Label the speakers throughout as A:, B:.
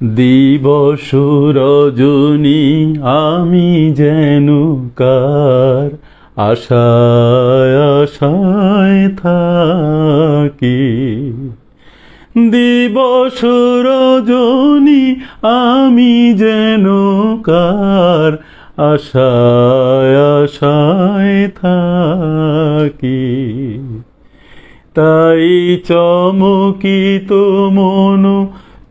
A: দিবস রজনী আমি যেন কার আশায় আশায় থাকি। দিবস রজনী আমি যেন কার আশায় আশায় থাকি। তাই চমকিত মন,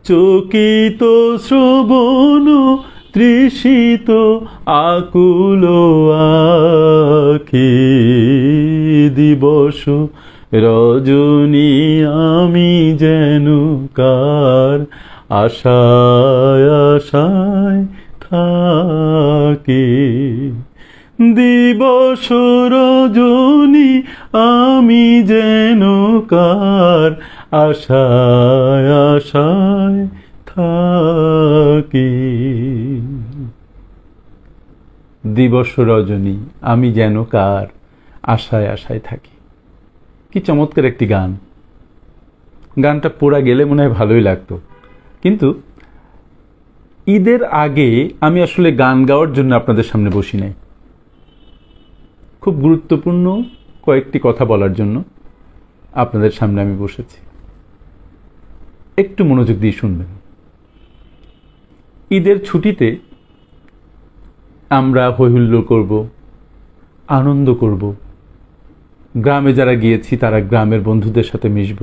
A: চকিত শ্রবণ, তৃষিত আকুল আখি। দিবস রজনী আমি যেন কার আশায় আশায় থাকি। দিবস রজনী আমি যেন কার আশায় আশায় থাকি। দিবস রজনী আমি যেন কার আশায় আশায় থাকি। কি চমৎকার একটি গান। গানটা পড়া গেলে মনে হয় ভালোই লাগতো, কিন্তু ঈদের আগে আমি আসলে গান গাওয়ার জন্য আপনাদের সামনে বসি নাই। খুব গুরুত্বপূর্ণ কয়েকটি কথা বলার জন্য আপনাদের সামনে আমি বসেছি। একটু মনোযোগ দিয়ে শুনবেন। ঈদের ছুটিতে আমরা হৈহুল্লোড় করব, আনন্দ করব। গ্রামে যারা গিয়েছি তারা গ্রামের বন্ধুদের সাথে মিশব,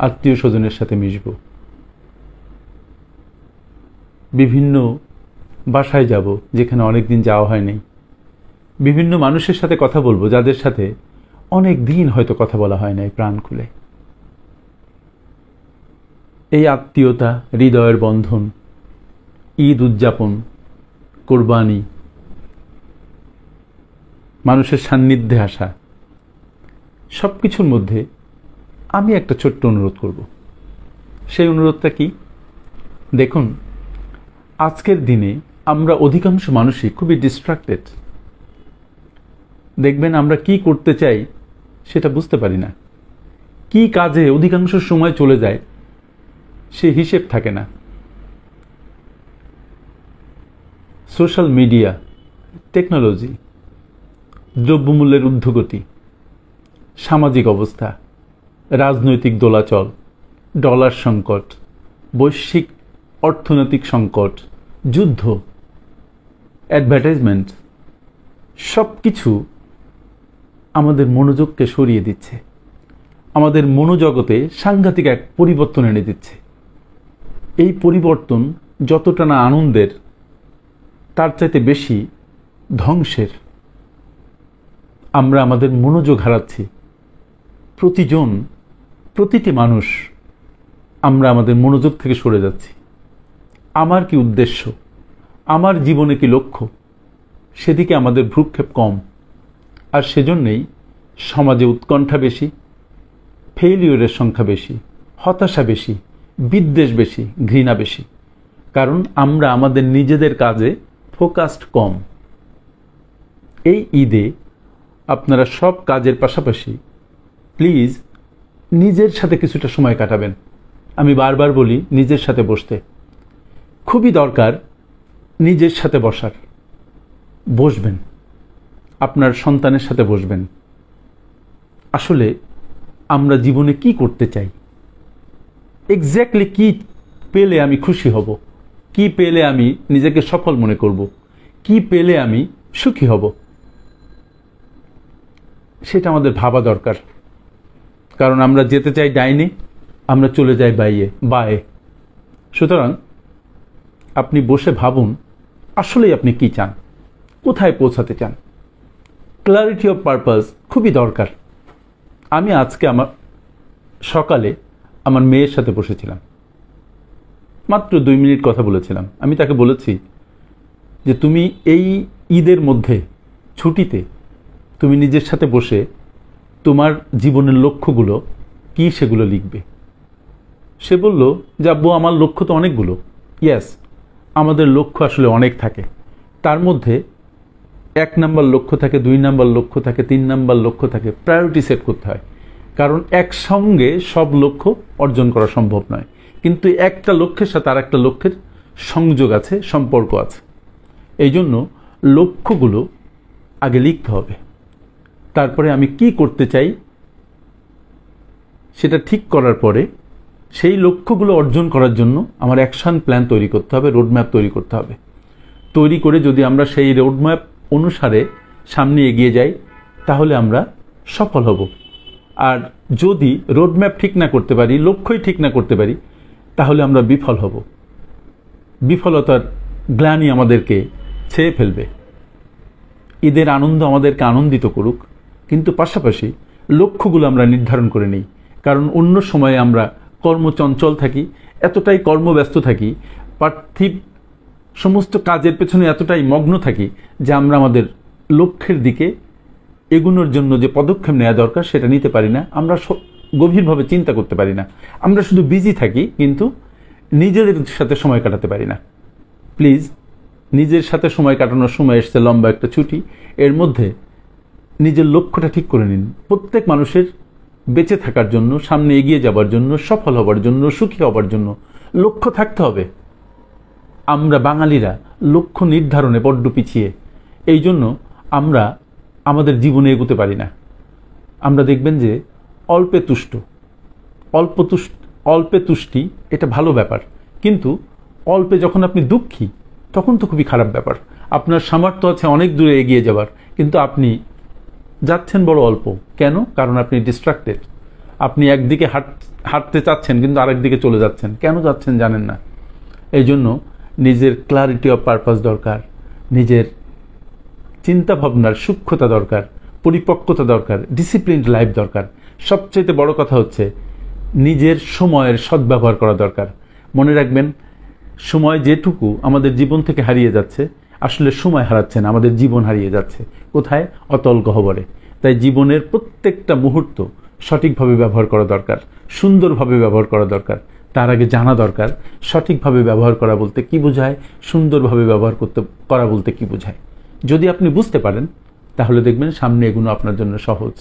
A: আত্মীয় স্বজনের সাথে মিশব। বিভিন্ন বাসায় যাব যেখানে অনেকদিন যাওয়া হয়নি। বিভিন্ন মানুষের সাথে কথা বলবো যাদের সাথে অনেক দিন হয়তো কথা বলা হয় নাই প্রাণ খুলে। এই আত্মীয়তা, হৃদয়ের বন্ধন, ঈদ উদযাপন, কোরবানি, মানুষের সান্নিধ্যে আসা, সব কিছুর মধ্যে আমি একটা ছোট্ট অনুরোধ করব। সেই অনুরোধটা কি? দেখুন, আজকের দিনে আমরা অধিকাংশ মানুষই খুবই ডিস্ট্রাক্টেড। দেখবেন আমরা কি করতে চাই সেটা বুঝতে পারি না। কি কাজে অধিকাংশ সময় চলে যায় সে হিসেব থাকে না। সোশ্যাল মিডিয়া, টেকনোলজি, দ্রব্যমূল্যের ঊর্ধ্বগতি, সামাজিক অবস্থা, রাজনৈতিক দোলাচল, ডলার সংকট, বৈশ্বিক অর্থনৈতিক সংকট, যুদ্ধ, অ্যাডভার্টাইজমেন্ট, সব কিছু আমাদের মনোযোগকে সরিয়ে দিচ্ছে। আমাদের মনোজগতে সাংঘাতিক এক পরিবর্তন এনে দিচ্ছে। এই পরিবর্তন যতটা না আনন্দের, তার চাইতে বেশি ধ্বংসের। আমরা আমাদের মনোযোগ হারাচ্ছি। প্রতিটি মানুষ আমরা আমাদের মনোযোগ থেকে সরে যাচ্ছি। আমার কি উদ্দেশ্য, আমার জীবনে কি লক্ষ্য, সেদিকে আমাদের ভ্রুক্ষেপ কম। আর সেজন্যেই সমাজে উৎকণ্ঠা বেশি, ফেইলিওরের সংখ্যা বেশি, হতাশা বেশি, বিদ্বেষ বেশি, ঘৃণা বেশি। কারণ আমরা আমাদের নিজেদের কাজে ফোকাসড কম। এই ঈদে আপনারা সব কাজের পাশাপাশি প্লিজ নিজের সাথে কিছুটা সময় কাটাবেন। আমি বারবার বলি নিজের সাথে বসতে। খুবই দরকার নিজের সাথে বসার। বসবেন, আপনার সন্তানের সাথে বসবেন। আসলে আমরা জীবনে কি করতে চাই, এক্স্যাক্টলি কি পেলে আমি খুশি হব, কি পেলে আমি নিজেকে সফল মনে করব, কি পেলে আমি সুখী হব, সেটা আমাদের ভাবা দরকার। কারণ আমরা যেতে চাই ডাইনে, আমরা চলে যাই বায়ে। সুতরাং আপনি বসে ভাবুন আসলেই আপনি কি চান, কোথায় পৌঁছাতে চান। ক্ল্যারিটি অফ পারপাস খুবই দরকার। আমি আজকে সকালে আমার মেয়ের সাথে বসেছিলাম, মাত্র 2 মিনিট কথা বলেছিলাম। আমি তাকে বলেছি যে তুমি এই ঈদের মধ্যে, ছুটিতে, তুমি নিজের সাথে বসে তোমার জীবনের লক্ষ্যগুলো কি সেগুলো লিখবে। সে বলল যে আব্বু আমার লক্ষ্য তো অনেকগুলো। ইয়েস, আমাদের লক্ষ্য আসলে অনেক থাকে। তার মধ্যে 1 নাম্বার লক্ষ্য থাকে, 2 নাম্বার লক্ষ্য থাকে, 3 নাম্বার লক্ষ্য থাকে। প্রায়োরিটি সেট করতে হয়, কারণ একসঙ্গে সব লক্ষ্য অর্জন করা সম্ভব নয়। কিন্তু একটা লক্ষ্যের সাথে আর একটা লক্ষ্যের সংযোগ আছে, সম্পর্ক আছে। এই জন্য লক্ষ্যগুলো আগে লিখতে হবে, তারপরে আমি কি করতে চাই সেটা ঠিক করার পরে সেই লক্ষ্যগুলো অর্জন করার জন্য আমার অ্যাকশন প্ল্যান তৈরি করতে হবে, রোডম্যাপ তৈরি করতে হবে। তৈরি করে যদি আমরা সেই রোডম্যাপ অনুসারে সামনে এগিয়ে যাই তাহলে আমরা সফল হব। আর যদি রোডম্যাপ ঠিক না করতে পারি, লক্ষ্যই ঠিক না করতে পারি, তাহলে আমরা বিফল হব। বিফলতার গ্লানি আমাদেরকে ছেয়ে ফেলবে। ঈদের আনন্দ আমাদেরকে আনন্দিত করুক, কিন্তু পাশাপাশি লক্ষ্যগুলো আমরা নির্ধারণ করে নিই। কারণ অন্য সময়ে আমরা কর্মচঞ্চল থাকি, এতটাই কর্মব্যস্ত থাকি, পার্থিব সমস্ত কাজের পেছনে এতটাই মগ্ন থাকি যে আমরা আমাদের লক্ষ্যের দিকে এগুনোর জন্য যে পদক্ষেপ নেওয়া দরকার সেটা নিতে পারি না। আমরা গভীরভাবে চিন্তা করতে পারি না। আমরা শুধু বিজি থাকি, কিন্তু নিজেদের সাথে সময় কাটাতে পারি না। প্লিজ, নিজের সাথে সময় কাটানোর সময় এসছে, লম্বা একটা ছুটি, এর মধ্যে নিজের লক্ষ্যটা ঠিক করে নিন। প্রত্যেক মানুষের বেঁচে থাকার জন্য, সামনে এগিয়ে যাবার জন্য, সফল হবার জন্য, সুখী হবার জন্য লক্ষ্য থাকতে হবে। আমরা বাঙালিরা লক্ষ্য নির্ধারণে বড্ড পিছিয়ে, এই জন্য আমরা আমাদের জীবনে এগোতে পারি না। আমরা দেখবেন যে অল্পে তুষ্টি এটা ভালো ব্যাপার, কিন্তু অল্পে যখন আপনি দুঃখী তখন তো খুবই খারাপ ব্যাপার। আপনার সামর্থ্য আছে অনেক দূরে এগিয়ে যাবার, কিন্তু আপনি যাচ্ছেন বড় অল্প। কেন? কারণ আপনি ডিস্ট্রাক্টেড। আপনি একদিকে হাঁটতে চাচ্ছেন কিন্তু আরেক দিকে চলে যাচ্ছেন। কেন যাচ্ছেন জানেন না। এই জন্য নিজের ক্লারিটি অফ পারপাস দরকার, নিজের চিন্তা ভাবনার সূক্ষ্মতা দরকার, পরিপক্কতা দরকার, ডিসিপ্লিনড লাইফ দরকার। সবচেয়ে বড় কথা হচ্ছে নিজের সময়ের সদ্ব্যবহার করা দরকার। মনে রাখবেন, সময় যেটুকু আমাদের জীবন থেকে হারিয়ে যাচ্ছে, আসলে সময় হারাচ্ছে না, আমাদের জীবন হারিয়ে যাচ্ছে। কোথায়? অতল গহ্বরে। তাই জীবনের প্রত্যেকটা মুহূর্ত সঠিকভাবে ব্যবহার করা দরকার, সুন্দরভাবে ব্যবহার করা দরকার। তার আগে জানা দরকার সঠিকভাবে ব্যবহার করা বলতে কি বোঝায়, সুন্দরভাবে ব্যবহার করা বলতে কি বোঝায়। যদি আপনি বুঝতে পারেন তাহলে দেখবেন সামনে এগুলো আপনার জন্য সহজ।